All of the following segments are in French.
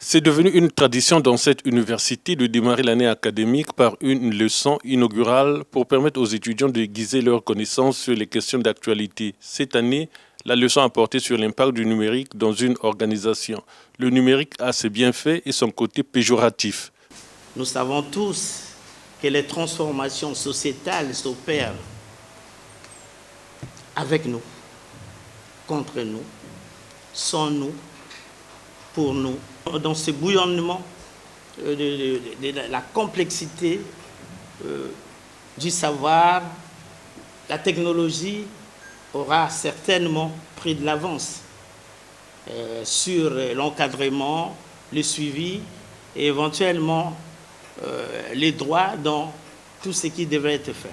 C'est devenu une tradition dans cette université de démarrer l'année académique par une leçon inaugurale pour permettre aux étudiants d'aiguiser leurs connaissances sur les questions d'actualité. Cette année, la leçon a porté sur l'impact du numérique dans une organisation. Le numérique a ses bienfaits et son côté péjoratif. Nous savons tous que les transformations sociétales s'opèrent avec nous, contre nous, sans nous, pour nous. Dans ce bouillonnement de la complexité du savoir, la technologie aura certainement pris de l'avance sur l'encadrement, le suivi et éventuellement les droits dans tout ce qui devrait être fait.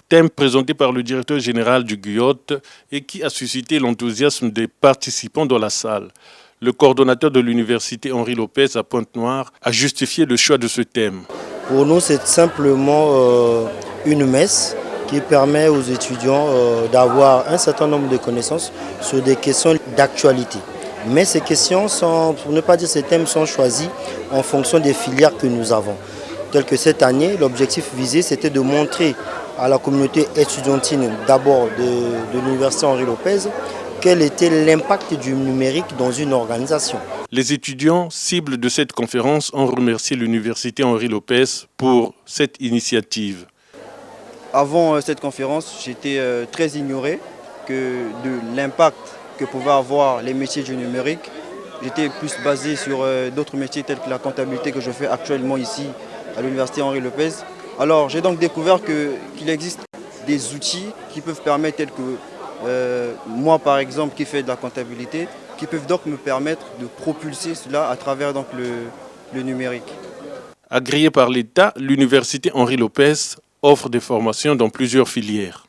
Thème présenté par le directeur général du GUYOT et qui a suscité l'enthousiasme des participants dans la salle. Le coordonnateur de l'université Henri Lopez à Pointe-Noire a justifié le choix de ce thème. Pour nous, c'est simplement une messe qui permet aux étudiants d'avoir un certain nombre de connaissances sur des questions d'actualité. Mais ces questions sont, pour ne pas dire ces thèmes, sont choisis en fonction des filières que nous avons. Tel que cette année, l'objectif visé, c'était de montrer à la communauté étudiantine, d'abord de l'université Henri Lopez, quel était l'impact du numérique dans une organisation. Les étudiants cibles de cette conférence ont remercié l'université Henri Lopez pour cette initiative. Avant cette conférence, j'étais très ignoré de l'impact que pouvaient avoir les métiers du numérique. J'étais plus basé sur d'autres métiers tels que la comptabilité que je fais actuellement ici à l'université Henri Lopez. Alors j'ai donc découvert qu'il existe des outils qui peuvent permettre, tels que moi par exemple qui fais de la comptabilité, qui peuvent donc me permettre de propulser cela à travers donc, le numérique. Agréée par l'État, l'université Henri Lopez offre des formations dans plusieurs filières.